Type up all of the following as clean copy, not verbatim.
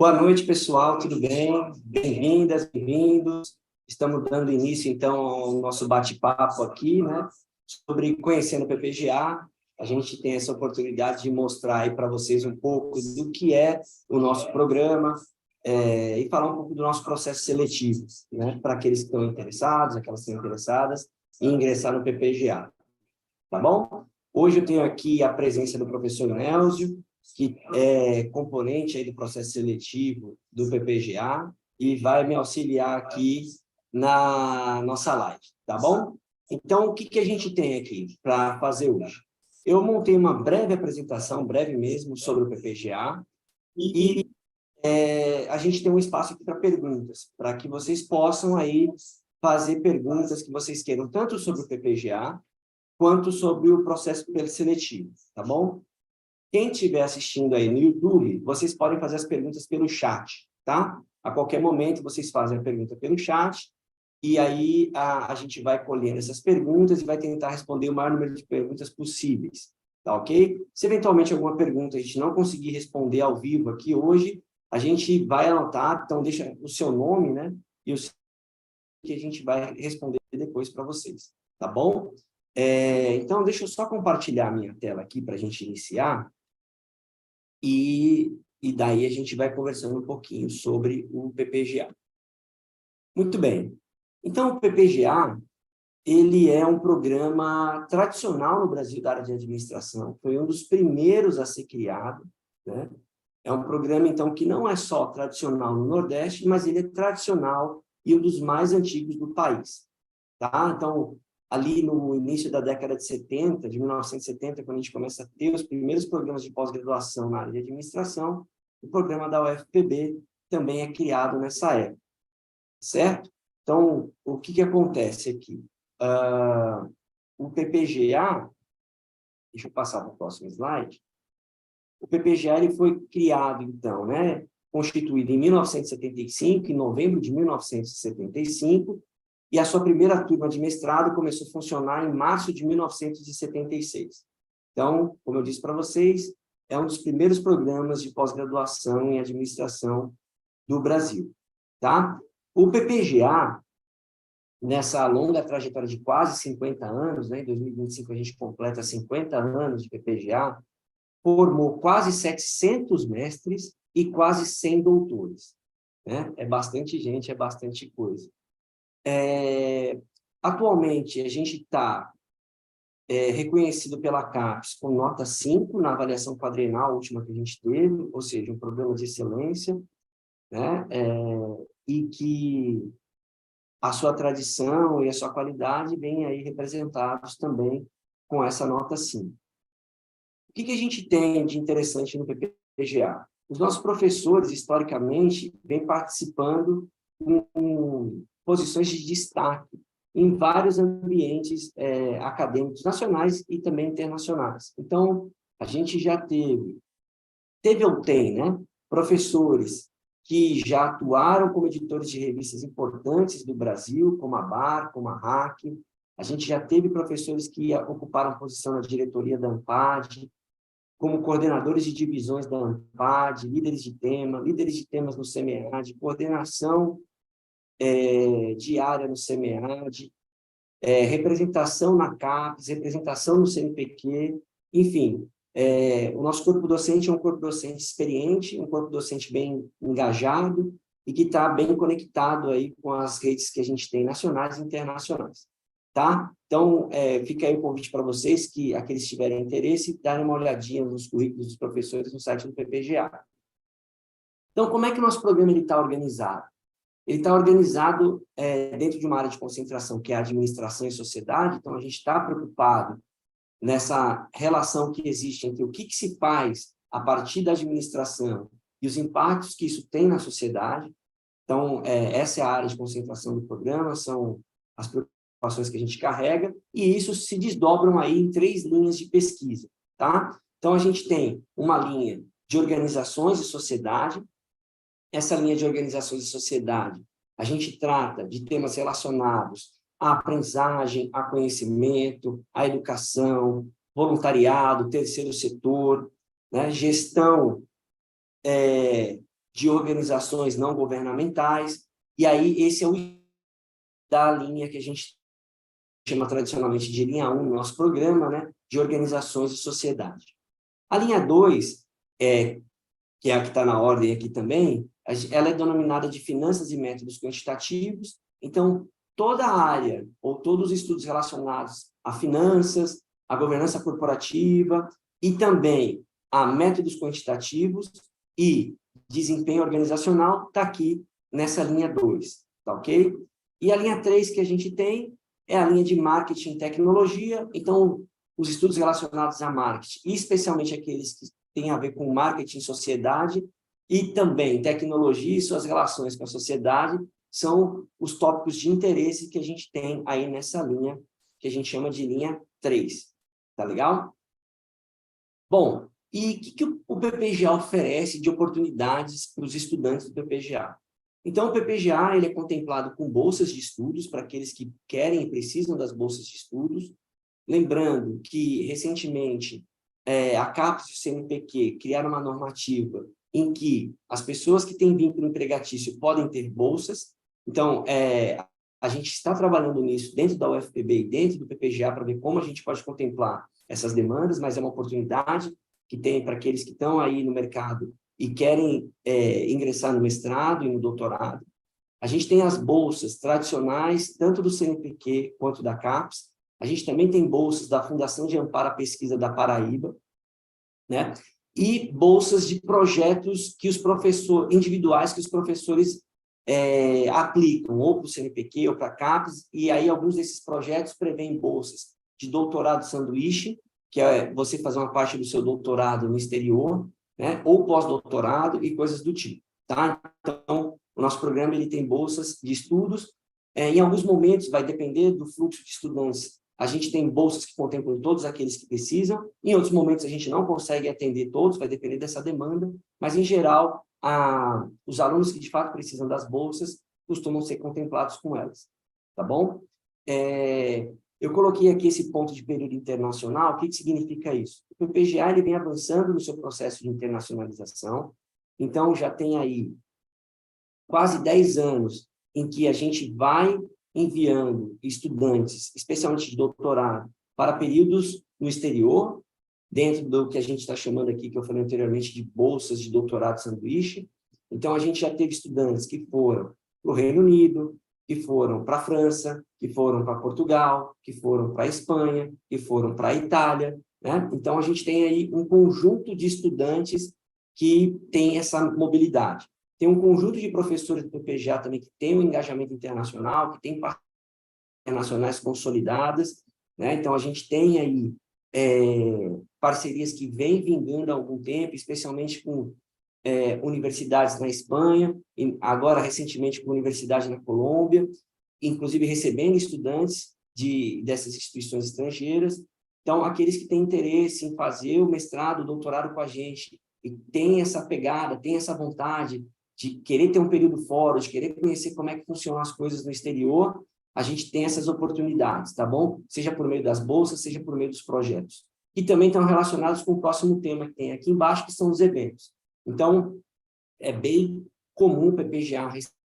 Boa noite, pessoal, tudo bem? Bem-vindas, bem-vindos. Estamos dando início, então, ao nosso bate-papo aqui, né? Sobre conhecendo o PPGA. A gente tem essa oportunidade de mostrar aí para vocês um pouco do que é o nosso programa e falar um pouco do nosso processo seletivo, né? Para aqueles que estão interessados, aquelas que estão interessadas em ingressar no PPGA, tá bom? Hoje eu tenho aqui a presença do professor Nélsio, que é componente aí do processo seletivo do PPGA e vai me auxiliar aqui na nossa live, tá bom? Então, o que a gente tem aqui para fazer hoje? Eu montei uma breve apresentação, breve mesmo, sobre o PPGA e a gente tem um espaço aqui para perguntas, para que vocês possam aí fazer perguntas que vocês queiram, tanto sobre o PPGA, quanto sobre o processo seletivo, tá bom? Quem estiver assistindo aí no YouTube, vocês podem fazer as perguntas pelo chat, tá? A qualquer momento, vocês fazem a pergunta pelo chat, e aí a gente vai colhendo essas perguntas e vai tentar responder o maior número de perguntas possíveis, tá ok? Se eventualmente alguma pergunta a gente não conseguir responder ao vivo aqui hoje, a gente vai anotar, então deixa o seu nome, né? E o que a gente vai responder depois para vocês, tá bom? Então, deixa eu só compartilhar a minha tela aqui para a gente iniciar. E daí a gente vai conversando um pouquinho sobre o PPGA. Muito bem. Então, o PPGA, ele é um programa tradicional no Brasil da área de administração, foi um dos primeiros a ser criado, né? É um programa, então, que não é só tradicional no Nordeste, mas ele é tradicional e um dos mais antigos do país, tá? Então, ali no início da década de 70, de 1970, quando a gente começa a ter os primeiros programas de pós-graduação na área de administração, o programa da UFPB também é criado nessa época, certo? Então, o que acontece aqui? O PPGA, deixa eu passar para o próximo slide, o PPGA ele foi criado, então, né, constituído em 1975, em novembro de 1975, e a sua primeira turma de mestrado começou a funcionar em março de 1976. Então, como eu disse para vocês, é um dos primeiros programas de pós-graduação em administração do Brasil, tá? O PPGA, nessa longa trajetória de quase 50 anos, né, em 2025 a gente completa 50 anos de PPGA, formou quase 700 mestres e quase 100 doutores, né? É bastante gente, é bastante coisa. Atualmente, a gente está reconhecido pela CAPES com nota 5 na avaliação quadrienal última que a gente teve, ou seja, um programa de excelência, né? E que a sua tradição e a sua qualidade vêm aí representados também com essa nota 5. O que a gente tem de interessante no PPGA? Os nossos professores, historicamente, vêm participando com posições de destaque em vários ambientes acadêmicos nacionais e também internacionais. Então, a gente já teve ou tem, né, professores que já atuaram como editores de revistas importantes do Brasil, como a BAR, como a RAC. A gente já teve professores que ocuparam posição na diretoria da ANPAD, como coordenadores de divisões da ANPAD, líderes de temas no CMEAD, coordenação diária no CMEAD, representação na CAPES, representação no CNPq, enfim, o nosso corpo docente é um corpo docente experiente, um corpo docente bem engajado e que está bem conectado aí com as redes que a gente tem nacionais e internacionais, tá? Então, fica aí o convite para vocês que, aqueles que tiverem interesse, darem uma olhadinha nos currículos dos professores no site do PPGA. Então, como é que o nosso programa está organizado? Ele está organizado dentro de uma área de concentração, que é a administração e sociedade, então a gente está preocupado nessa relação que existe entre o que se faz a partir da administração e os impactos que isso tem na sociedade. Então, essa é a área de concentração do programa, são as preocupações que a gente carrega, e isso se desdobram aí em 3 linhas de pesquisa, tá? Então, a gente tem uma linha de organizações e sociedade. Essa linha de organizações e sociedade, a gente trata de temas relacionados à aprendizagem, a conhecimento, à educação, voluntariado, terceiro setor, né? Gestão de organizações não governamentais, e aí esse é o da linha que a gente chama tradicionalmente de linha 1 no nosso programa, né, de organizações e sociedade. A linha 2, que é a que está na ordem aqui também, ela é denominada de finanças e métodos quantitativos. Então, toda a área, ou todos os estudos relacionados a finanças, a governança corporativa e também a métodos quantitativos e desempenho organizacional, está aqui nessa linha 2, tá ok? E a linha 3 que a gente tem é a linha de marketing e tecnologia. Então, os estudos relacionados a marketing, e especialmente aqueles que têm a ver com marketing e sociedade, e também tecnologia e suas relações com a sociedade, são os tópicos de interesse que a gente tem aí nessa linha, que a gente chama de linha 3. Tá legal? Bom, e o que o PPGA oferece de oportunidades para os estudantes do PPGA? Então, o PPGA ele é contemplado com bolsas de estudos para aqueles que querem e precisam das bolsas de estudos. Lembrando que, recentemente, a CAPES e o CNPq criaram uma normativa em que as pessoas que têm vínculo empregatício podem ter bolsas. Então, a gente está trabalhando nisso dentro da UFPB e dentro do PPGA para ver como a gente pode contemplar essas demandas, mas é uma oportunidade que tem para aqueles que estão aí no mercado e querem ingressar no mestrado e no doutorado. A gente tem as bolsas tradicionais, tanto do CNPq quanto da CAPES. A gente também tem bolsas da Fundação de Amparo à Pesquisa da Paraíba, né? E bolsas de projetos que os professores, individuais que os professores aplicam, ou para o CNPq ou para a CAPES, e aí alguns desses projetos prevêem bolsas de doutorado sanduíche, que é você fazer uma parte do seu doutorado no exterior, né? Ou pós-doutorado e coisas do tipo, tá? Então, o nosso programa ele tem bolsas de estudos. Em alguns momentos, vai depender do fluxo de estudantes, a gente tem bolsas que contemplam todos aqueles que precisam. Em outros momentos, a gente não consegue atender todos, vai depender dessa demanda. Mas, em geral, os alunos que, de fato, precisam das bolsas costumam ser contemplados com elas. Tá bom? Eu coloquei aqui esse ponto de período internacional. O que significa isso? O PPGA ele vem avançando no seu processo de internacionalização. Então, já tem aí quase 10 anos em que a gente vai enviando estudantes, especialmente de doutorado, para períodos no exterior, dentro do que a gente está chamando aqui, que eu falei anteriormente, de bolsas de doutorado sanduíche. Então, a gente já teve estudantes que foram para o Reino Unido, que foram para a França, que foram para Portugal, que foram para a Espanha, que foram para a Itália, né? Então, a gente tem aí um conjunto de estudantes que tem essa mobilidade. Tem um conjunto de professores do PPGA também que tem um engajamento internacional, que tem parcerias internacionais consolidadas, né? Então, a gente tem aí parcerias que vêm vingando há algum tempo, especialmente com universidades na Espanha, e agora, recentemente, com universidade na Colômbia, inclusive recebendo estudantes dessas instituições estrangeiras. Então, aqueles que têm interesse em fazer o mestrado, o doutorado com a gente, e tem essa pegada, tem essa vontade de querer ter um período fora, de querer conhecer como é que funcionam as coisas no exterior, a gente tem essas oportunidades, tá bom? Seja por meio das bolsas, seja por meio dos projetos. E também estão relacionados com o próximo tema que tem aqui embaixo, que são os eventos. Então, é bem comum o PPGA receber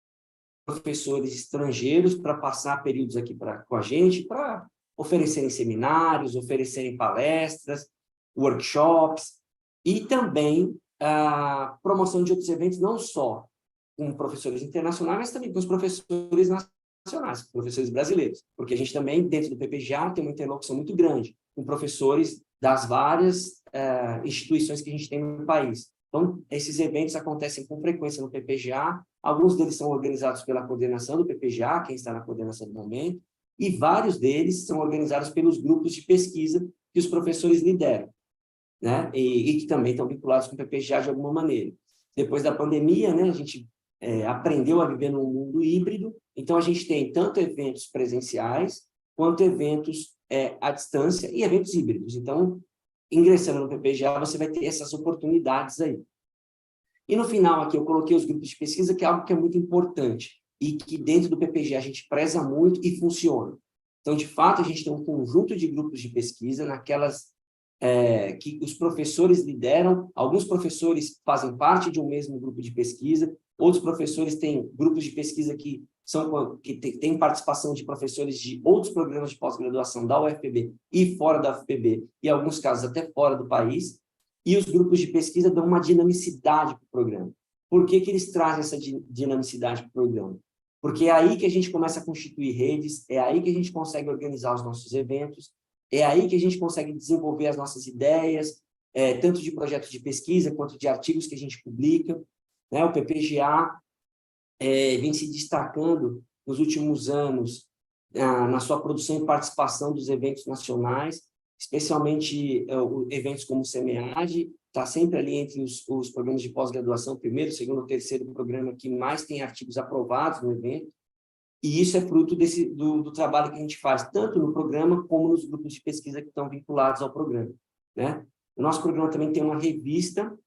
professores estrangeiros para passar períodos aqui com a gente, para oferecerem seminários, oferecerem palestras, workshops, e também a promoção de outros eventos, não só com professores internacionais, mas também com os professores nacionais, professores brasileiros, porque a gente também, dentro do PPGA, tem uma interlocução muito grande com professores das várias instituições que a gente tem no país. Então, esses eventos acontecem com frequência no PPGA, alguns deles são organizados pela coordenação do PPGA, quem está na coordenação do momento, e vários deles são organizados pelos grupos de pesquisa que os professores lideram, né? E que também estão vinculados com o PPGA de alguma maneira. Depois da pandemia, né, a gente aprendeu a viver num mundo híbrido, então a gente tem tanto eventos presenciais, quanto eventos à distância e eventos híbridos. Então, ingressando no PPGA, você vai ter essas oportunidades aí. E no final aqui eu coloquei os grupos de pesquisa, que é algo que é muito importante e que dentro do PPGA a gente preza muito e funciona. Então, de fato, a gente tem um conjunto de grupos de pesquisa naquelas que os professores lideram, alguns professores fazem parte de um mesmo grupo de pesquisa, outros professores têm grupos de pesquisa que têm participação de professores de outros programas de pós-graduação da UFPB e fora da UFPB, e em alguns casos até fora do país, e os grupos de pesquisa dão uma dinamicidade para o programa. Por que eles trazem essa dinamicidade para o programa? Porque é aí que a gente começa a constituir redes, é aí que a gente consegue organizar os nossos eventos, é aí que a gente consegue desenvolver as nossas ideias, tanto de projetos de pesquisa, quanto de artigos que a gente publica, né? O PPGA vem se destacando nos últimos anos na sua produção e participação dos eventos nacionais, especialmente eventos como o SEMEAD, está sempre ali entre os programas de pós-graduação, primeiro, segundo, terceiro programa que mais tem artigos aprovados no evento, e isso é fruto do trabalho que a gente faz, tanto no programa como nos grupos de pesquisa que estão vinculados ao programa, né? O nosso programa também tem uma revista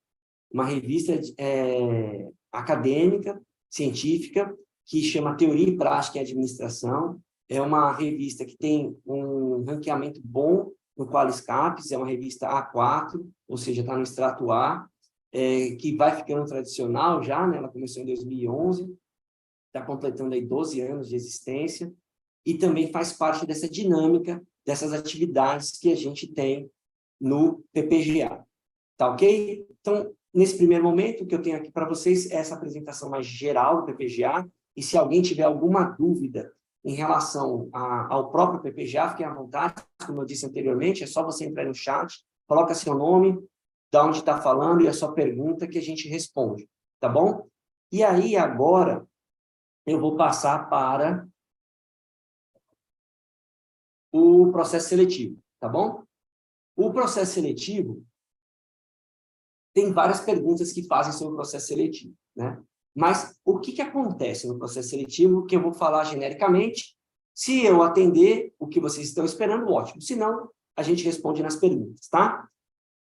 acadêmica, científica, que chama Teoria e Prática em Administração. É uma revista que tem um ranqueamento bom no Qualiscapes, é uma revista A4, ou seja, está no extrato A, que vai ficando tradicional já, né? Ela começou em 2011, está completando aí 12 anos de existência, e também faz parte dessa dinâmica, dessas atividades que a gente tem no PPGA. Tá ok? Então, nesse primeiro momento, o que eu tenho aqui para vocês é essa apresentação mais geral do PPGA, e se alguém tiver alguma dúvida em relação ao próprio PPGA, fiquem à vontade, como eu disse anteriormente, é só você entrar no chat, coloca seu nome, de onde está falando e a sua pergunta que a gente responde, tá bom? E aí, agora, eu vou passar para o processo seletivo, tá bom? O processo seletivo tem várias perguntas que fazem sobre o processo seletivo, né? Mas o que acontece no processo seletivo, que eu vou falar genericamente, se eu atender o que vocês estão esperando, ótimo. Se não, a gente responde nas perguntas, tá?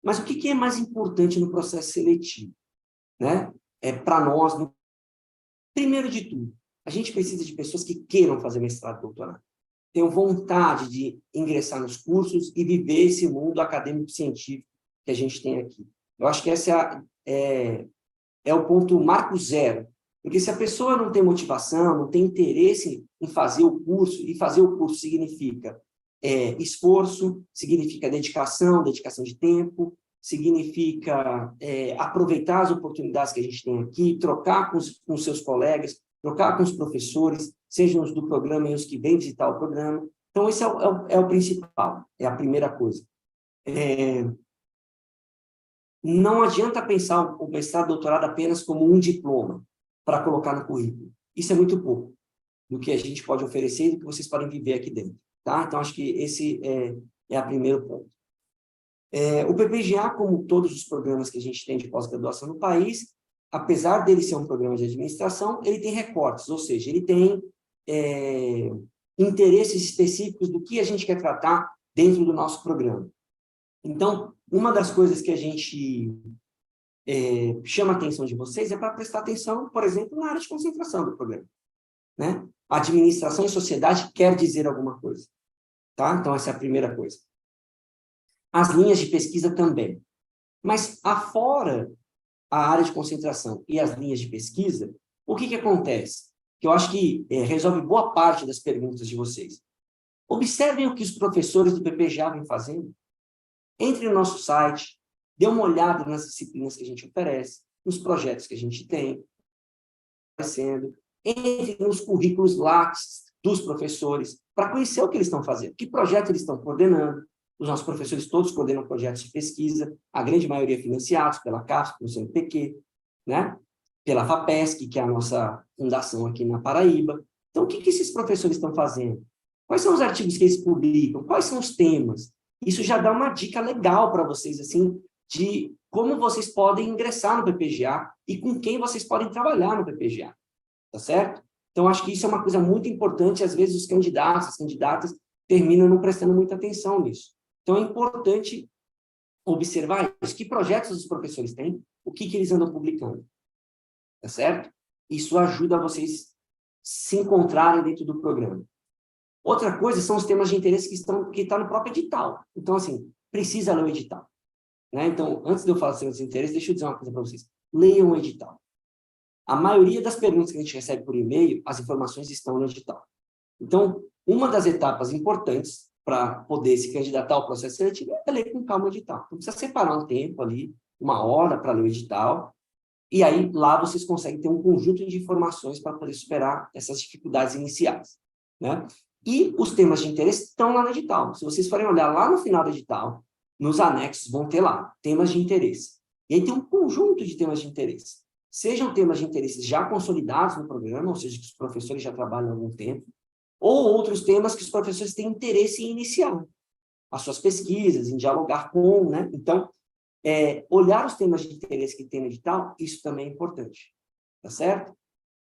Mas o que é mais importante no processo seletivo, né? Para nós, primeiro de tudo, a gente precisa de pessoas que queiram fazer mestrado e doutorado, tenham vontade de ingressar nos cursos e viver esse mundo acadêmico-científico que a gente tem aqui. Eu acho que esse é o ponto marco zero, porque se a pessoa não tem motivação, não tem interesse em fazer o curso, e fazer o curso significa esforço, significa dedicação de tempo, significa aproveitar as oportunidades que a gente tem aqui, trocar com seus colegas, trocar com os professores, sejam os do programa e os que vêm visitar o programa. Então, esse é o principal, é a primeira coisa. Não adianta pensar o mestrado e doutorado apenas como um diploma para colocar no currículo. Isso é muito pouco do que a gente pode oferecer e do que vocês podem viver aqui dentro. Tá? Então, acho que esse é o primeiro ponto. O PPGA, como todos os programas que a gente tem de pós-graduação no país, apesar dele ser um programa de administração, ele tem recortes, ou seja, ele tem interesses específicos do que a gente quer tratar dentro do nosso programa. Então, uma das coisas que a gente chama a atenção de vocês é para prestar atenção, por exemplo, na área de concentração do programa, né? Administração e sociedade quer dizer alguma coisa, tá? Então, essa é a primeira coisa. As linhas de pesquisa também. Mas, afora a área de concentração e as linhas de pesquisa, o que acontece? Que eu acho que resolve boa parte das perguntas de vocês. Observem o que os professores do PPGA vêm fazendo. Entre no nosso site, dê uma olhada nas disciplinas que a gente oferece, nos projetos que a gente tem, entre nos currículos Lattes dos professores, para conhecer o que eles estão fazendo, que projeto eles estão coordenando. Os nossos professores todos coordenam projetos de pesquisa, a grande maioria financiados pela CAPES, pelo CNPq, né? Pela FAPESC, que é a nossa fundação aqui na Paraíba. Então, o que esses professores estão fazendo? Quais são os artigos que eles publicam? Quais são os temas? Isso já dá uma dica legal para vocês, assim, de como vocês podem ingressar no PPGA e com quem vocês podem trabalhar no PPGA, tá certo? Então, acho que isso é uma coisa muito importante, às vezes os candidatos, as candidatas, terminam não prestando muita atenção nisso. Então, é importante observar isso, que projetos os professores têm, o que eles andam publicando, tá certo? Isso ajuda vocês se encontrarem dentro do programa. Outra coisa são os temas de interesse que estão no próprio edital. Então, assim, precisa ler o edital. Né? Então, antes de eu falar sobre os interesses, deixa eu dizer uma coisa para vocês. Leiam o edital. A maioria das perguntas que a gente recebe por e-mail, as informações estão no edital. Então, uma das etapas importantes para poder se candidatar ao processo seletivo é ler com calma o edital. Então, precisa separar um tempo ali, 1 hora para ler o edital, e aí lá vocês conseguem ter um conjunto de informações para poder superar essas dificuldades iniciais. Né? E os temas de interesse estão lá no edital. Se vocês forem olhar lá no final do edital, nos anexos vão ter lá temas de interesse. E aí tem um conjunto de temas de interesse. Sejam temas de interesse já consolidados no programa, ou seja, que os professores já trabalham há algum tempo, ou outros temas que os professores têm interesse em iniciar as suas pesquisas, em dialogar com, né? Então, olhar os temas de interesse que tem no edital, isso também é importante, tá certo?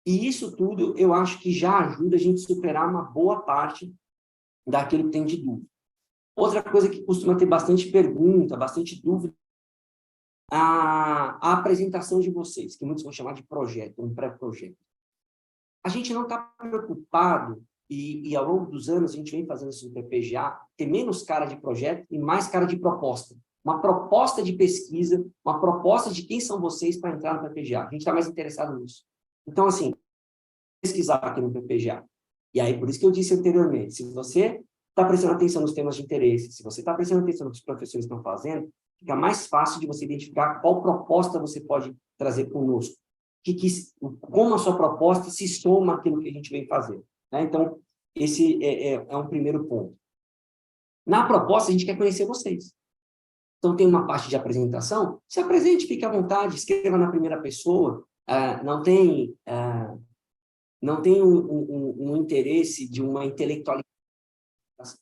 E isso tudo, eu acho que já ajuda a gente a superar uma boa parte daquilo que tem de dúvida. Outra coisa que costuma ter bastante pergunta, bastante dúvida, a apresentação de vocês, que muitos vão chamar de projeto, um pré-projeto. A gente não está preocupado, e ao longo dos anos a gente vem fazendo isso no PPGA, ter menos cara de projeto e mais cara de proposta. Uma proposta de pesquisa, uma proposta de quem são vocês para entrar no PPGA. A gente está mais interessado nisso. Então, assim, pesquisar aqui no PPGA. E aí, por isso que eu disse anteriormente, se você está prestando atenção nos temas de interesse, se você está prestando atenção no que os professores estão fazendo, fica mais fácil de você identificar qual proposta você pode trazer conosco. Como a sua proposta se soma àquilo que a gente vem fazer. Né? Então, esse é um primeiro ponto. Na proposta, a gente quer conhecer vocês. Então, tem uma parte de apresentação, se apresente, fique à vontade, escreva na primeira pessoa, não tem um interesse de uma intelectualidade.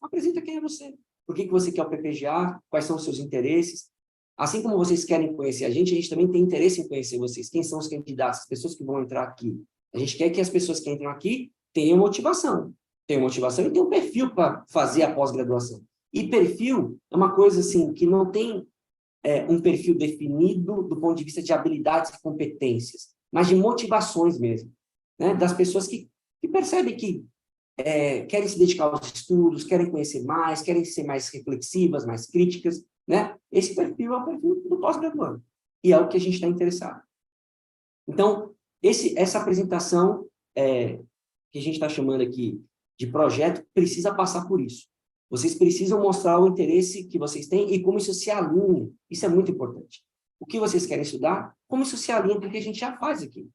Apresenta quem é você. Por que você quer o PPGA? Quais são os seus interesses? Assim como vocês querem conhecer a gente também tem interesse em conhecer vocês. Quem são os candidatos, as pessoas que vão entrar aqui? A gente quer que as pessoas que entram aqui tenham motivação. Tenham motivação e tenham um perfil para fazer a pós-graduação. E perfil é uma coisa assim, que não tem um perfil definido do ponto de vista de habilidades e competências, mas de motivações mesmo. Né? Das pessoas que percebem que querem se dedicar aos estudos, querem conhecer mais, querem ser mais reflexivas, mais críticas, né? Esse perfil é o perfil do pós-graduando, e é o que a gente está interessado. Então, essa apresentação que a gente está chamando aqui de projeto precisa passar por isso. Vocês precisam mostrar o interesse que vocês têm e como isso se alinha. Isso é muito importante. O que vocês querem estudar, como isso se alinha com o que a gente já faz aqui.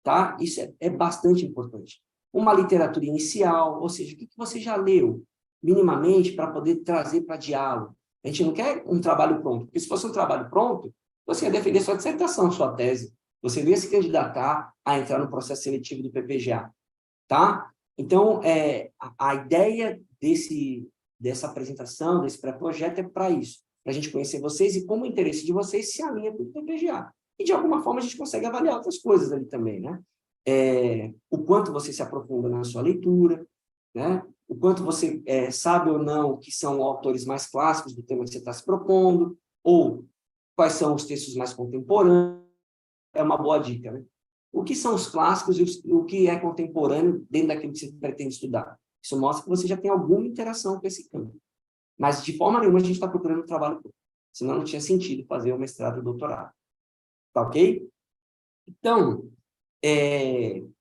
Tá? Isso é bastante importante. Uma literatura inicial, ou seja, o que você já leu minimamente para poder trazer para diálogo. A gente não quer um trabalho pronto, porque se fosse um trabalho pronto, você ia defender sua dissertação, sua tese. Você ia se candidatar a entrar no processo seletivo do PPGA. Tá? Então, a ideia dessa apresentação, desse pré-projeto é para isso, para a gente conhecer vocês e como o interesse de vocês se alinha com o PPGA. E, de alguma forma, a gente consegue avaliar outras coisas ali também, né? O quanto você se aprofunda na sua leitura, né? O quanto você sabe ou não que são autores mais clássicos do tema que você está se propondo, ou quais são os textos mais contemporâneos. É uma boa dica, né? O que são os clássicos e o que é contemporâneo dentro daquilo que você pretende estudar. Isso mostra que você já tem alguma interação com esse campo. Mas, de forma nenhuma, a gente está procurando um trabalho pronto. Senão não tinha sentido fazer o mestrado e o doutorado. Tá ok? Então,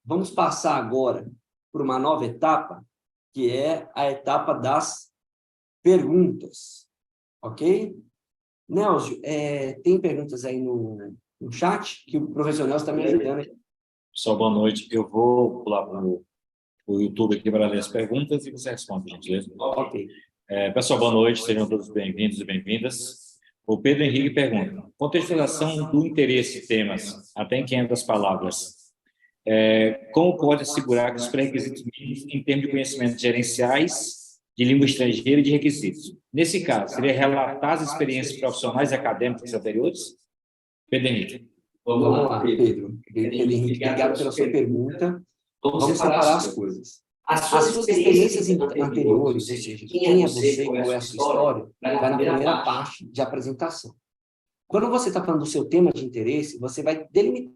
vamos passar agora por uma nova etapa, que é a etapa das perguntas. Ok? Nelson, tem perguntas aí no chat, que o professor Nelson está me ajudando. Pessoal, boa noite. Eu vou pular para o YouTube aqui para ler as perguntas e você responde, por gentileza. Ok. Pessoal, boa noite. Sejam todos bem-vindos e bem-vindas. O Pedro Henrique pergunta: contextualização do interesse, temas, até em 500 palavras. Como pode assegurar que os pré-requisitos mínimos em termos de conhecimentos gerenciais, de língua estrangeira e de requisitos? Nesse caso, seria relatar as experiências profissionais e acadêmicas anteriores? Pedro Henrique. Vamos lá, Pedro. Pedro Henrique, obrigado pela sua pergunta. Vamos separar as coisas. As suas experiências anteriores, ou seja, quem é você, qual é a sua história, vai na primeira parte de apresentação. Quando você está falando do seu tema de interesse, você vai delimitar,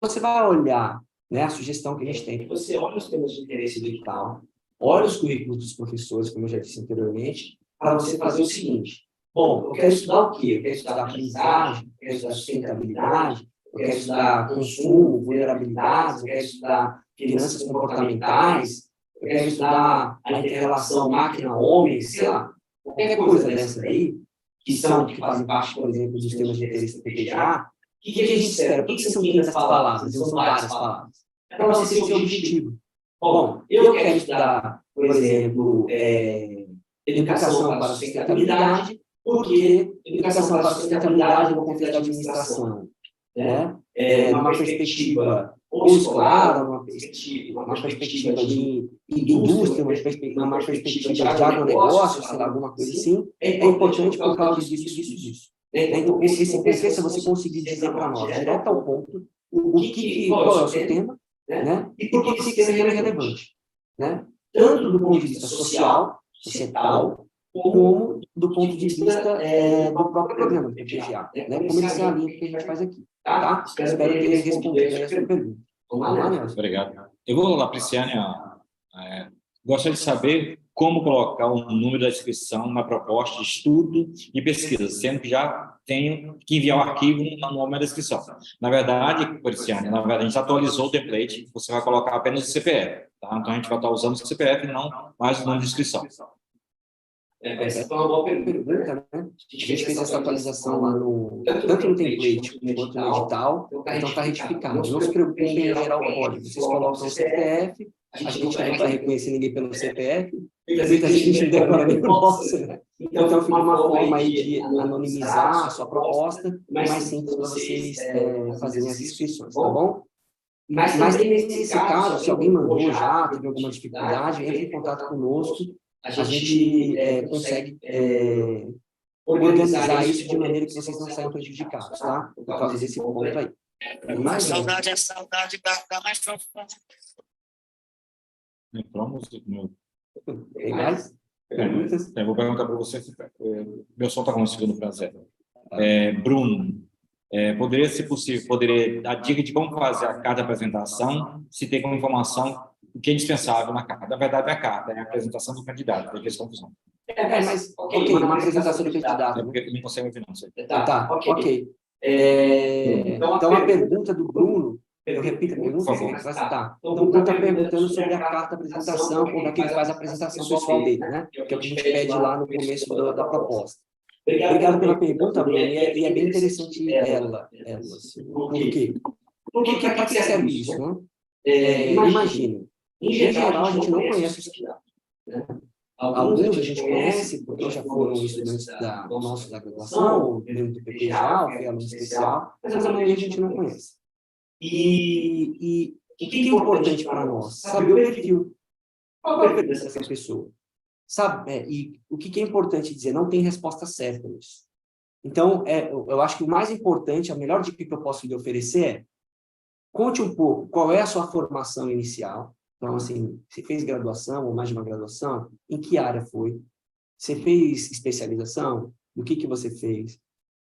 você vai olhar, né, a sugestão que a gente tem. Você olha os temas de interesse do edital, olha os currículos dos professores, como eu já disse anteriormente, para você fazer o seguinte: Bom, eu quero estudar o quê? Eu quero estudar aprendizagem, eu quero estudar sustentabilidade, eu quero estudar consumo, vulnerabilidades, eu quero estudar finanças comportamentais, eu quero estudar a inter-relação máquina-homem, sei lá, qualquer coisa dessa daí, que fazem parte, por exemplo, dos temas de interesse do PPGA, o que a gente espera? Por que são 500 palavras? Não são várias palavras. É para você ser objetivo. Bom, eu quero estudar, por exemplo, educação para a sustentabilidade, porque educação para a sustentabilidade no contexto da administração, né? Numa perspectiva ou escolar, uma perspectiva de indústria, uma perspectiva de agronegócio, sei lá, alguma coisa assim, é importante por causa disso. Então, esse PC, se você conseguir dizer para nós, direto ao ponto, qual é o seu tema, né? E por que esse tema é relevante, né? Tanto do ponto de vista societal, como do ponto de vista do próprio programa do PPGA, né? Como ele se alinha com o que a gente faz aqui, tá? Espero ter respondido a sua pergunta. Vamos lá, Nelson. Obrigado. Eu vou lá, Prisciane, gostaria de saber como colocar o número da inscrição na proposta de estudo e pesquisa, sendo que já tenho que enviar o arquivo no nome da inscrição. Na verdade, Prisciane, a gente atualizou o template, você vai colocar apenas o CPF, tá? Então a gente vai estar usando o CPF e não mais o nome de inscrição. Essa foi uma boa pergunta, né? A gente fez essa atualização lá tanto no template quanto no edital, então está retificado. Não se preocupem em gerar o código. Vocês colocam o CPF, a gente não vai reconhecer ninguém pelo CPF, muita gente não decora nem o nosso, né? Então fica uma forma aí de anonimizar a sua proposta, mais simples para vocês fazerem as inscrições, tá bom? Mas também nesse caso, se alguém mandou já, teve alguma dificuldade, entre em contato conosco. A gente consegue organizar isso de maneira que vocês não saiam prejudicados, tá? Por causa desse ponto aí. A saudade da mais profunda. Tem mais perguntas? Eu vou perguntar para você. Meu som está com um segundo francês. Bruno, poderia, se possível, dar dica de como fazer a carta de apresentação, se tem como informação o que é indispensável na carta. Na verdade, a carta é a apresentação do candidato, tem essa confusão. Mas, ok, uma apresentação do candidato. É porque eu não consigo ouvir, não sei. Tá, ok. Então, a pergunta do Bruno, eu repito a pergunta, tá. Então, o Bruno está perguntando sobre a carta de apresentação, como é que ele faz a apresentação pessoal dele, né? Que é o que a gente pede lá no começo da proposta. Obrigado pela pergunta, Bruno, e é bem interessante ela. Por quê? Porque para que serve isso, né? Imagina, em geral, a gente não conhece os estudantes, né? Alguns a gente conhece porque já foram estudantes da graduação, ou dentro do PPGA, ou foi aluno especial, mas a maioria a gente não conhece. E o que é importante para nós? Saber o perfil. Qual é o perfil dessa pessoa? E o que é importante dizer? Não tem resposta certa nisso. Então, eu acho que o mais importante, a melhor dica que eu posso lhe oferecer é: conte um pouco qual é a sua formação inicial. Então, assim, você fez graduação ou mais de uma graduação? Em que área foi? Você fez especialização? O que você fez?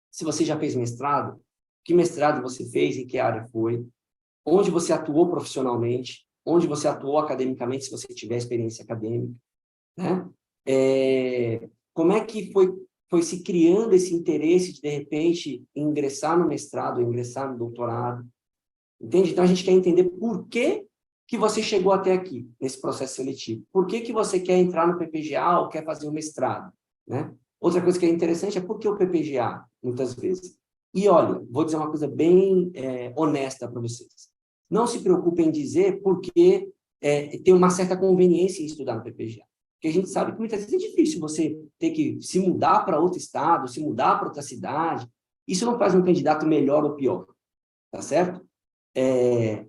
Se você já fez mestrado, que mestrado você fez? Em que área foi? Onde você atuou profissionalmente? Onde você atuou academicamente, se você tiver experiência acadêmica? Né? Como é que foi se criando esse interesse de repente, ingressar no mestrado, ingressar no doutorado? Entende? Então, a gente quer entender por que você chegou até aqui, nesse processo seletivo. Por que você quer entrar no PPGA ou quer fazer o mestrado, né? Outra coisa que é interessante é por que o PPGA, muitas vezes. E, olha, vou dizer uma coisa bem honesta para vocês. Não se preocupem em dizer porque tem uma certa conveniência em estudar no PPGA. Porque a gente sabe que muitas vezes é difícil você ter que se mudar para outro estado, se mudar para outra cidade. Isso não faz um candidato melhor ou pior, tá certo?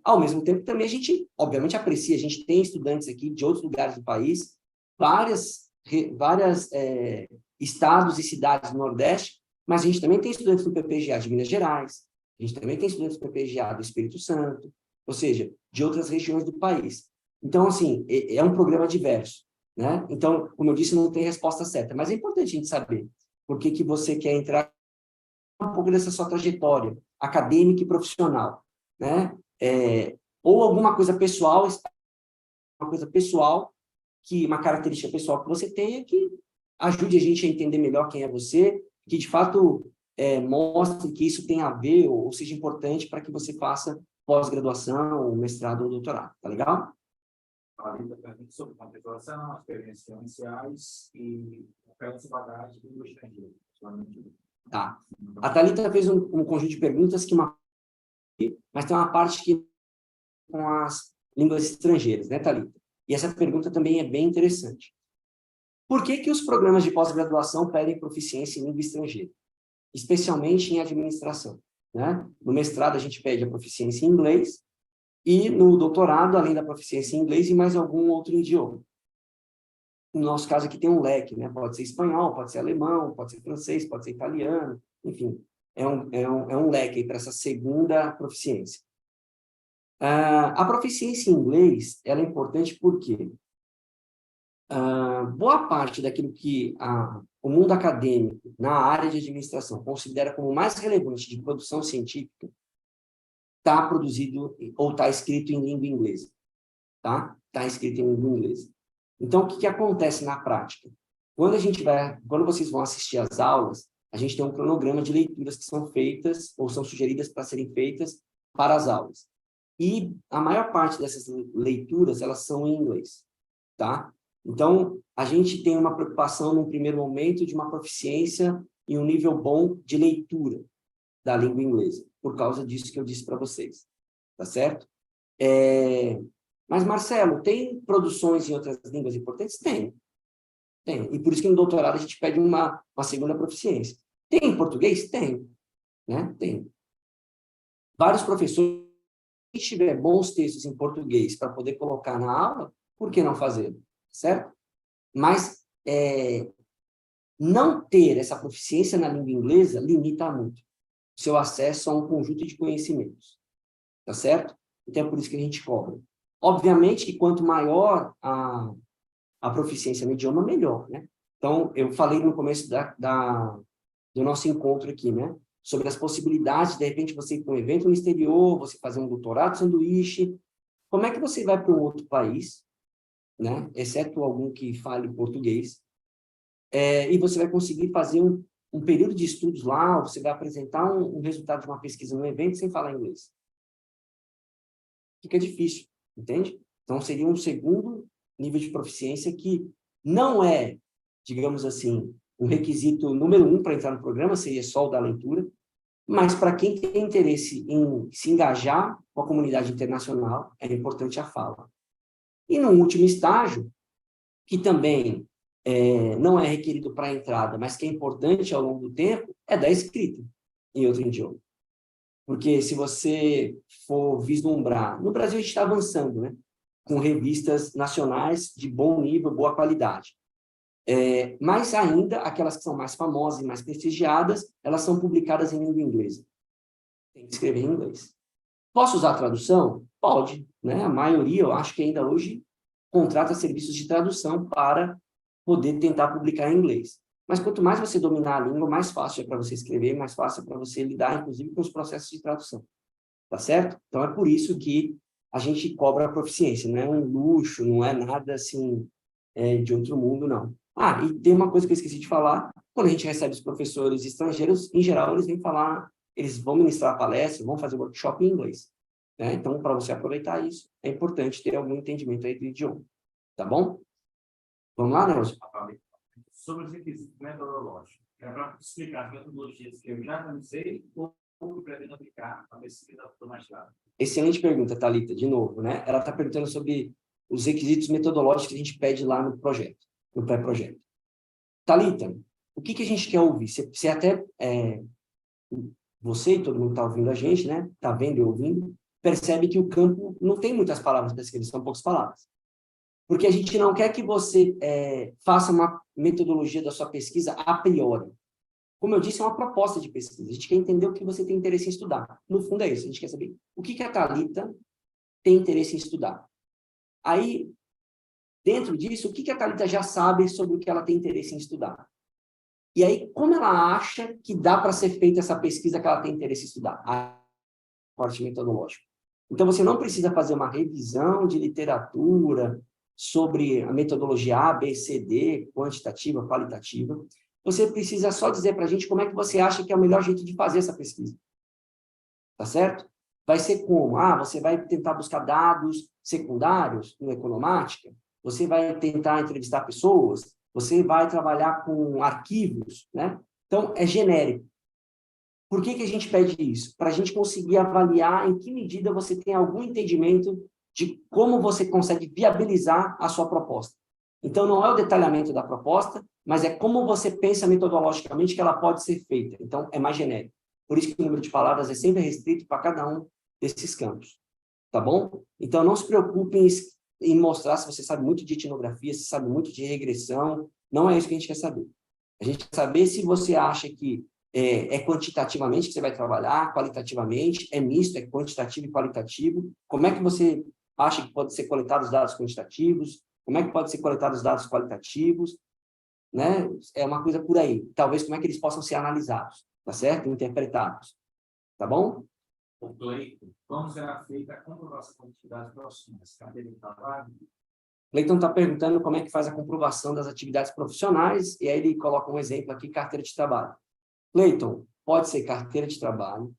Ao mesmo tempo, também a gente, obviamente, aprecia. A gente tem estudantes aqui de outros lugares do país, várias estados e cidades do Nordeste, mas a gente também tem estudantes do PPGA de Minas Gerais, a gente também tem estudantes do PPGA do Espírito Santo, ou seja, de outras regiões do país. Então, assim, é um programa diverso, né? Então, como eu disse, não tem resposta certa, mas é importante a gente saber por que você quer entrar um pouco dessa sua trajetória acadêmica e profissional, né? Ou alguma coisa pessoal, uma característica pessoal que você tenha que ajude a gente a entender melhor quem é você, que de fato mostre que isso tem a ver ou seja importante para que você faça pós-graduação, mestrado ou doutorado. Tá legal? A Thalita pergunta sobre contextualização, experiências iniciais e ofertas de bagagem do estrangeiro. Tá. A Thalita fez um conjunto de perguntas mas tem uma parte que com as línguas estrangeiras, né, Thalita? E essa pergunta também é bem interessante. Por que os programas de pós-graduação pedem proficiência em língua estrangeira? Especialmente em administração, né? No mestrado, a gente pede a proficiência em inglês, e no doutorado, além da proficiência em inglês, e mais algum outro idioma. No nosso caso aqui tem um leque, né? Pode ser espanhol, pode ser alemão, pode ser francês, pode ser italiano, enfim, é um leque para essa segunda proficiência. A proficiência em inglês, ela é importante porque boa parte daquilo que o mundo acadêmico, na área de administração, considera como mais relevante de produção científica, está produzido ou está escrito em língua inglesa. Tá? Está escrito em língua inglesa. Então, o que acontece na prática? Quando vocês vão assistir às aulas, a gente tem um cronograma de leituras que são feitas ou são sugeridas para serem feitas para as aulas. E a maior parte dessas leituras, elas são em inglês. Tá? Então, a gente tem uma preocupação, num primeiro momento, de uma proficiência e um nível bom de leitura da língua inglesa, por causa disso que eu disse para vocês. Tá certo? Mas, Marcelo, tem produções em outras línguas importantes? Tem. E por isso que no doutorado a gente pede uma segunda proficiência. Tem em português? Tem. Né? Tem. Vários professores, se tiver bons textos em português para poder colocar na aula, por que não fazer? Certo? Mas não ter essa proficiência na língua inglesa limita muito o seu acesso a um conjunto de conhecimentos. Tá certo? Então é por isso que a gente cobra. Obviamente que quanto maior a proficiência no idioma, melhor, né? Então, eu falei no começo do nosso encontro aqui, né? Sobre as possibilidades, de repente, você ir para um evento no exterior, você fazer um doutorado sanduíche. Como é que você vai para um outro país, né? Exceto algum que fale português, e você vai conseguir fazer um período de estudos lá, ou você vai apresentar um resultado de uma pesquisa no evento sem falar inglês. Fica difícil, entende? Então, seria um segundo nível de proficiência que não é, digamos assim, um requisito número 1 para entrar no programa, seria só o da leitura, mas para quem tem interesse em se engajar com a comunidade internacional, é importante a fala. E no último estágio, que também não é requerido para a entrada, mas que é importante ao longo do tempo, é da escrita em outro idioma. Porque se você for vislumbrar, no Brasil a gente está avançando, né? Com revistas nacionais de bom nível, boa qualidade. Mas ainda, aquelas que são mais famosas e mais prestigiadas, elas são publicadas em língua inglesa. Tem que escrever em inglês. Posso usar a tradução? Pode. Né? A maioria, eu acho que ainda hoje, contrata serviços de tradução para poder tentar publicar em inglês. Mas quanto mais você dominar a língua, mais fácil é para você escrever, mais fácil é para você lidar, inclusive, com os processos de tradução. Tá certo? Então, é por isso que a gente cobra a proficiência. Não é um luxo, não é nada assim de outro mundo, não. E tem uma coisa que eu esqueci de falar. Quando a gente recebe os professores estrangeiros, em geral, eles vão ministrar palestra, vão fazer workshop em inglês. Né? Então, para você aproveitar isso, é importante ter algum entendimento aí do idioma. Tá bom? Vamos lá, Nelson? Sobre os requisitos metodológicos. É para explicar as metodologias que eu já analisei ou eu pretendo aplicar para pesquisa do mestrado. Excelente pergunta, Thalita, de novo, né? Ela está perguntando sobre os requisitos metodológicos que a gente pede lá no projeto, no pré-projeto. Thalita, o que a gente quer ouvir? Você até, você e todo mundo está ouvindo a gente, né? Está vendo e ouvindo, percebe que o campo não tem muitas palavras para escrever, são poucas palavras. Porque a gente não quer que você faça uma metodologia da sua pesquisa a priori. Como eu disse, é uma proposta de pesquisa. A gente quer entender o que você tem interesse em estudar. No fundo é isso. A gente quer saber o que a Thalita tem interesse em estudar. Aí, dentro disso, o que a Thalita já sabe sobre o que ela tem interesse em estudar. E aí, como ela acha que dá para ser feita essa pesquisa que ela tem interesse em estudar? A parte metodológica. Então, você não precisa fazer uma revisão de literatura, sobre a metodologia A, B, C, D, quantitativa, qualitativa. Você precisa só dizer para a gente como é que você acha que é o melhor jeito de fazer essa pesquisa. Tá certo? Vai ser como? Você vai tentar buscar dados secundários no Economática, você vai tentar entrevistar pessoas, você vai trabalhar com arquivos, né? Então, é genérico. Por que a gente pede isso? Para a gente conseguir avaliar em que medida você tem algum entendimento de como você consegue viabilizar a sua proposta. Então, não é o detalhamento da proposta, mas é como você pensa metodologicamente que ela pode ser feita. Então, é mais genérico. Por isso que o número de palavras é sempre restrito para cada um desses campos. Tá bom? Então, não se preocupem em mostrar se você sabe muito de etnografia, se sabe muito de regressão. Não é isso que a gente quer saber. A gente quer saber se você acha que é quantitativamente que você vai trabalhar, qualitativamente, é misto, é quantitativo e qualitativo. Como é que você acha que pode ser coletados dados quantitativos? Como é que pode ser coletados dados qualitativos? Né? É uma coisa por aí. Talvez como é que eles possam ser analisados, tá certo? Interpretados. Tá bom? Cleiton, como será feita a comprovação de atividades profissionais? Carteira de trabalho? Cleiton está perguntando como é que faz a comprovação das atividades profissionais, e aí ele coloca um exemplo aqui, carteira de trabalho. Cleiton, pode ser carteira de trabalho,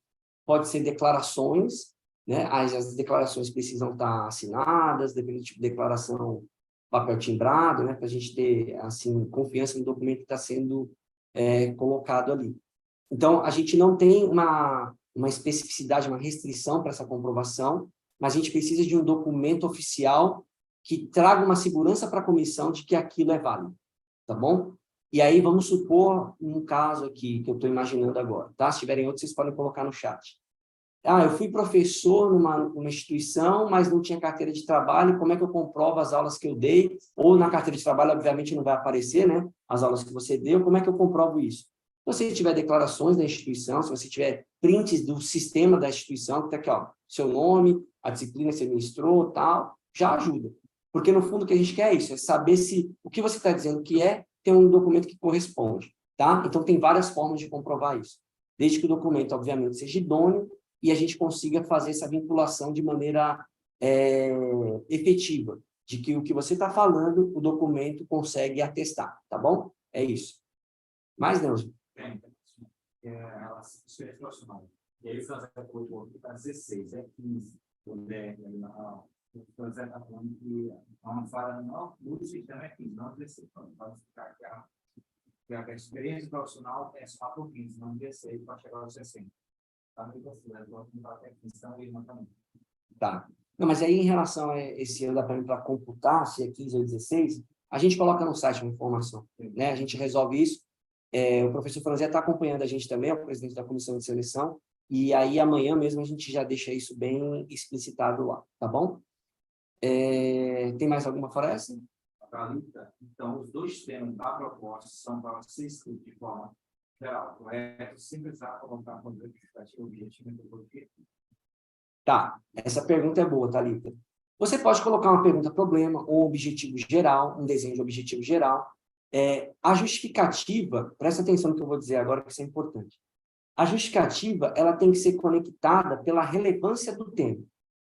pode ser declarações, né? As declarações precisam estar assinadas, dependendo do tipo de declaração, papel timbrado, né? Para a gente ter, assim, confiança no documento que está sendo colocado ali. Então, a gente não tem uma especificidade, uma restrição para essa comprovação, mas a gente precisa de um documento oficial que traga uma segurança para a comissão de que aquilo é válido, tá bom? E aí, vamos supor um caso aqui, que eu estou imaginando agora, tá? Se tiverem outros, vocês podem colocar no chat. Eu fui professor numa instituição, mas não tinha carteira de trabalho, como é que eu comprovo as aulas que eu dei? Ou na carteira de trabalho, obviamente, não vai aparecer, né? As aulas que você deu, como é que eu comprovo isso? Se você tiver declarações da instituição, se você tiver prints do sistema da instituição, que está aqui, ó, seu nome, a disciplina que você ministrou, tal, já ajuda. Porque, no fundo, o que a gente quer é isso, é saber se o que você está dizendo que tem um documento que corresponde, tá? Então, tem várias formas de comprovar isso. Desde que o documento, obviamente, seja idôneo e a gente consiga fazer essa vinculação de maneira efetiva, de que o que você está falando, o documento consegue atestar, tá bom? É isso. Mais, Nelson? Experiência profissional. E aí, o Franzé colocou aqui para 16, 15. O Franzé está falando que uma falha no sistema é 15, não 16. Vamos ficar que a experiência profissional é só por 15, não 16, para chegar aos 60. Tá meio assim, né? Vamos comprar até 15, então ele não também. Tá. Não, mas aí, em relação a esse ano para computar, se é 15 ou 16, a gente coloca no site uma informação, né? A gente resolve isso. O professor Franzé está acompanhando a gente também, é o presidente da comissão de seleção, e aí amanhã mesmo a gente já deixa isso bem explicitado lá, tá bom? Tem mais alguma fora essa? Então, os dois temas da proposta são para ser escritos de forma geral, correto? Sem precisar colocar como justificativa objetivo e metodologia. Tá, essa pergunta é boa, Thalita. Você pode colocar uma pergunta-problema, um objetivo geral, um desenho de objetivo geral. A justificativa, presta atenção no que eu vou dizer agora, que isso é importante. A justificativa, ela tem que ser conectada pela relevância do tema.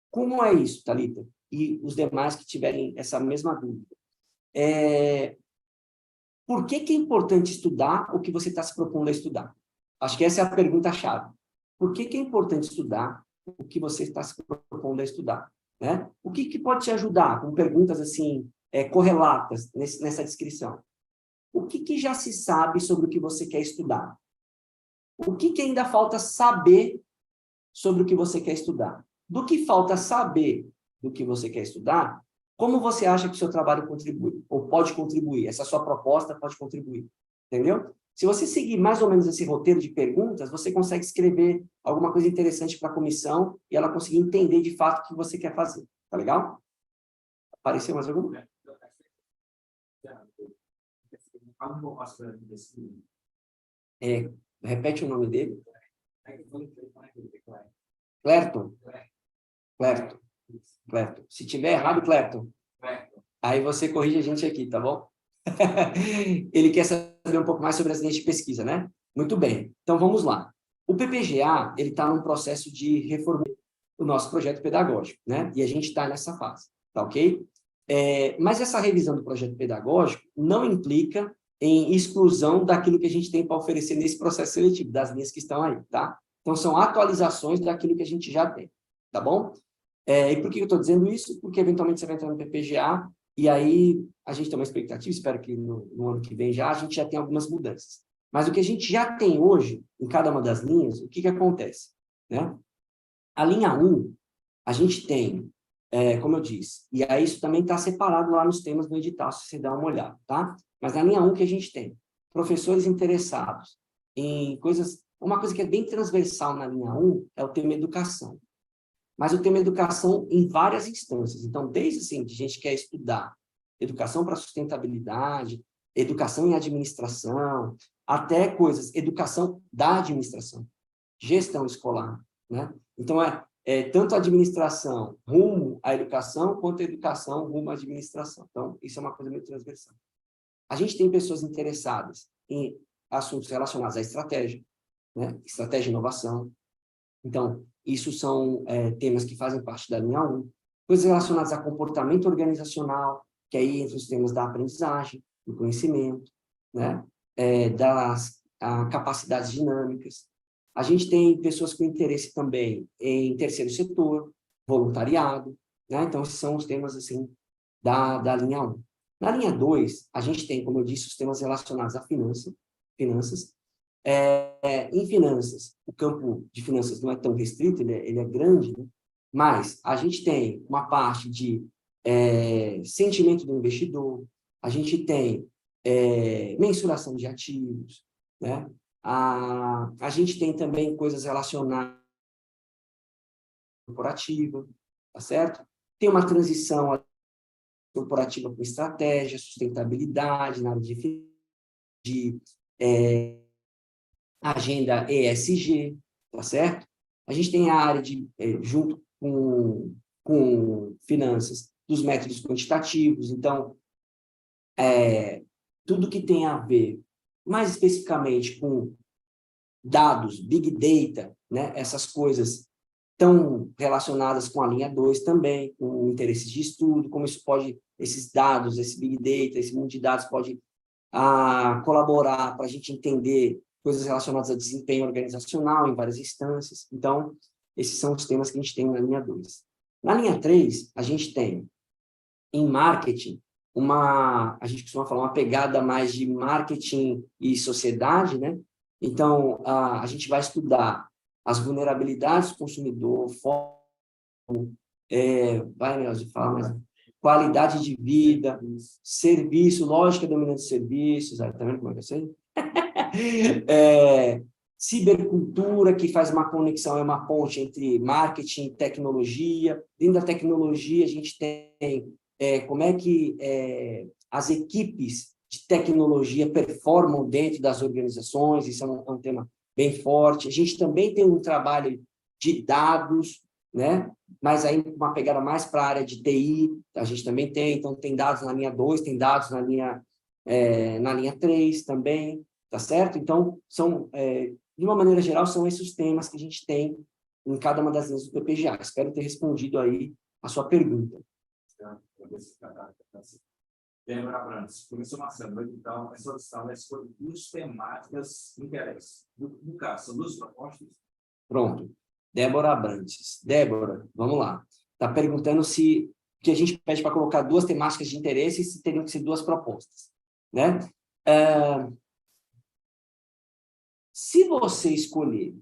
Como é isso, Thalita? E os demais que tiverem essa mesma dúvida. Por que é importante estudar o que você está se propondo a estudar? Acho que essa é a pergunta-chave. Por que é importante estudar o que você está se propondo a estudar? Né? O que pode te ajudar? Com perguntas assim, correlatas nessa descrição. O que já se sabe sobre o que você quer estudar? O que ainda falta saber sobre o que você quer estudar? Do que falta saber do que você quer estudar, como você acha que o seu trabalho contribui? Ou pode contribuir? Essa sua proposta pode contribuir. Entendeu? Se você seguir mais ou menos esse roteiro de perguntas, você consegue escrever alguma coisa interessante para a comissão e ela conseguir entender de fato o que você quer fazer. Tá legal? Apareceu mais alguma? Repete o nome dele. Clerton. Se tiver errado, Clerton, aí você corrige a gente aqui, tá bom? Ele quer saber um pouco mais sobre as linhas de pesquisa, né? Muito bem. Então, vamos lá. O PPGA, ele está num processo de reformar o nosso projeto pedagógico, né? E a gente está nessa fase, tá ok? Mas essa revisão do projeto pedagógico não implica em exclusão daquilo que a gente tem para oferecer nesse processo seletivo, das linhas que estão aí, tá? Então, são atualizações daquilo que a gente já tem, tá bom? E por que eu estou dizendo isso? Porque, eventualmente, você vai entrar no PPGA e aí a gente tem uma expectativa, espero que no ano que vem já, a gente já tenha algumas mudanças. Mas o que a gente já tem hoje, em cada uma das linhas, o que acontece? Né? A linha 1, a gente tem, como eu disse, e aí isso também está separado lá nos temas do edital, se você dá uma olhada, tá? Mas na linha 1 que a gente tem professores interessados em coisas... Uma coisa que é bem transversal na linha 1 é o tema educação. Mas o tema educação em várias instâncias. Então, desde assim, que a gente quer estudar educação para sustentabilidade, educação em administração, até coisas, educação da administração, gestão escolar, né? Então, tanto a administração rumo à educação, quanto a educação rumo à administração. Então, isso é uma coisa muito transversal. A gente tem pessoas interessadas em assuntos relacionados à estratégia, né? Estratégia e inovação. Então, isso são temas que fazem parte da linha 1. Coisas relacionadas a comportamento organizacional, que aí entra os temas da aprendizagem, do conhecimento, né? Das capacidades dinâmicas. A gente tem pessoas com interesse também em terceiro setor, voluntariado, né? Então, esses são os temas, assim, da linha 1. Na linha 2, a gente tem, como eu disse, os temas relacionados à finanças. Em finanças, o campo de finanças não é tão restrito, ele é grande, né? Mas a gente tem uma parte de sentimento do investidor, a gente tem mensuração de ativos, né? A gente tem também coisas relacionadas à corporativa, tá certo? Tem uma transição corporativa com estratégia, sustentabilidade, na área de agenda ESG, tá certo? A gente tem a área de, junto com finanças, dos métodos quantitativos. Então, tudo que tem a ver, mais especificamente, com dados, Big Data, né? Essas coisas estão relacionadas com a linha 2 também, com interesses de estudo, como isso pode, esses dados, esse Big Data, esse mundo de dados pode colaborar para a gente entender coisas relacionadas a desempenho organizacional em várias instâncias. Então, esses são os temas que a gente tem na linha 2. Na linha 3, a gente tem, em marketing, a gente costuma falar uma pegada mais de marketing e sociedade, né? Então, a gente vai estudar as vulnerabilidades do consumidor, Nelson, fala, mas qualidade de vida, serviço, lógica dominante de serviços, tá vendo como é que eu sei? Cibercultura, que faz uma conexão, é uma ponte entre marketing e tecnologia. Dentro da tecnologia, a gente tem como é que as equipes de tecnologia performam dentro das organizações, isso é um tema bem forte. A gente também tem um trabalho de dados, né? Mas aí uma pegada mais para a área de TI, a gente também tem, então tem dados na linha 2, tem dados na linha 3 também, tá certo? Então, de uma maneira geral, são esses os temas que a gente tem em cada uma das linhas do PPGA. Espero ter respondido aí a sua pergunta. Débora Abrantes, professor Marcelo, então, essa audição é sobre duas temáticas de interesse. No caso, são duas propostas? Pronto. Débora Abrantes. Débora, vamos lá. Está perguntando se que a gente pede para colocar duas temáticas de interesse e se teriam que ser duas propostas, né? Se você escolher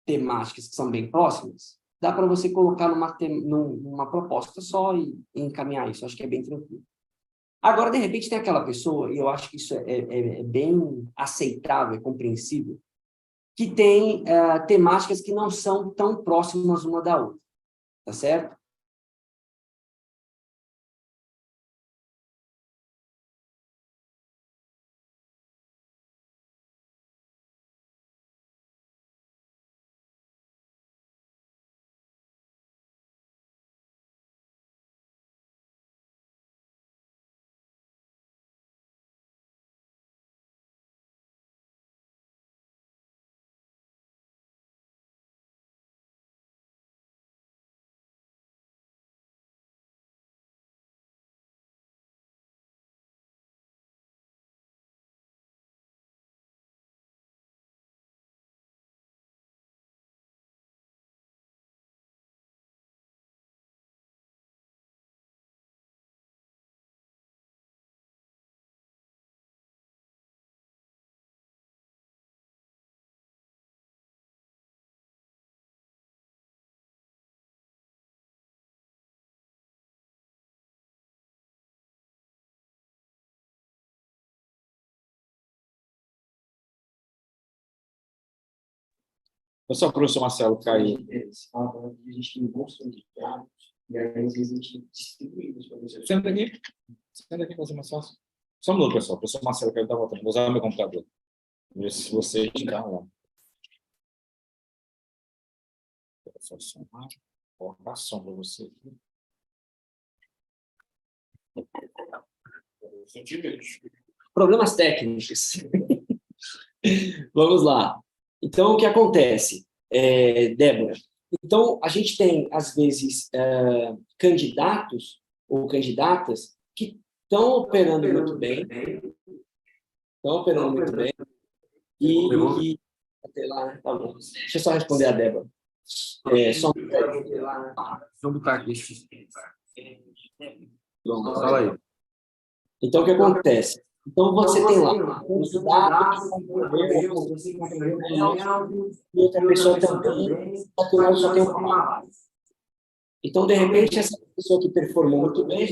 temáticas que são bem próximas, dá para você colocar numa proposta só e encaminhar isso. Acho que é bem tranquilo. Agora, de repente, tem aquela pessoa, e eu acho que isso é bem aceitável, é compreensível, que tem temáticas que não são tão próximas uma da outra, tá certo? Só o professor Marcelo caiu. A gente tem bons candidatos, e aí às vezes a gente distribui os professores. Senta aqui. Senta aqui, fazer mais fácil. Só um minuto, pessoal. O professor Marcelo caiu, tá voltando. Vou usar o meu computador. Ver se você está lá. Só somar. Colocar som para você aqui. Problemas técnicos. Vamos lá. Então, o que acontece, Débora? Então, a gente tem, às vezes, candidatos ou candidatas que estão operando muito bem, e até lá, tá bom. Deixa eu só responder a Débora. Vamos botar aqui. Fala aí. Então, o que acontece? Então, você tem lá um candidato e outra pessoa também, só que não só tem uma. Então, de repente, essa pessoa que performou muito bem,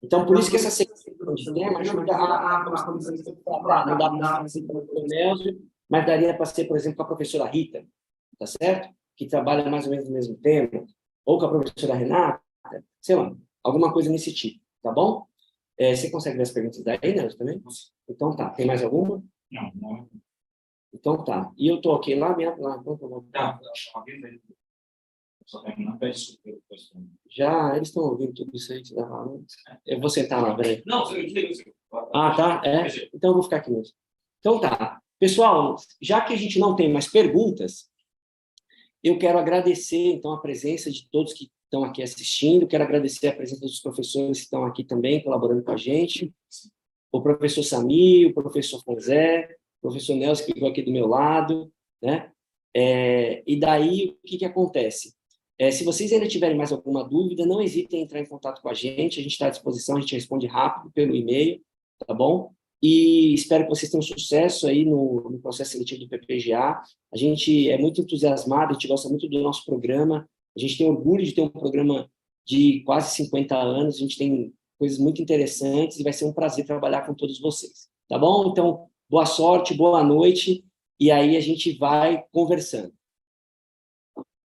então, por isso que essa sequência de tema ajuda a não dá para ser com o Nelson, mas daria para ser, por exemplo, com a professora Rita, tá certo? Que trabalha mais ou menos no mesmo tema, ou com a professora Renata, sei lá, alguma coisa nesse tipo, tá bom? Você consegue ver as perguntas daí, Nelson, também? Então tá, tem mais alguma? Não. Então tá. E eu tô aqui lá, já, eles estão ouvindo tudo isso aí que você tá falando. Eu vou sentar lá, peraí. Não, você não. Ah, tá? Então eu vou ficar aqui mesmo. Então tá. Pessoal, já que a gente não tem mais perguntas, eu quero agradecer, então, a presença de todos que estão aqui assistindo, quero agradecer a presença dos professores que estão aqui também, colaborando com a gente, o professor Sami, o professor Fonzé, o professor Nelson, que ficou aqui do meu lado, né? E daí, o que acontece? Se vocês ainda tiverem mais alguma dúvida, não hesitem em entrar em contato com a gente está à disposição, a gente responde rápido pelo e-mail, tá bom? E espero que vocês tenham sucesso aí no processo seletivo do PPGA. A gente é muito entusiasmado, a gente gosta muito do nosso programa, a gente tem orgulho de ter um programa de quase 50 anos, a gente tem coisas muito interessantes e vai ser um prazer trabalhar com todos vocês, tá bom? Então, boa sorte, boa noite, e aí a gente vai conversando.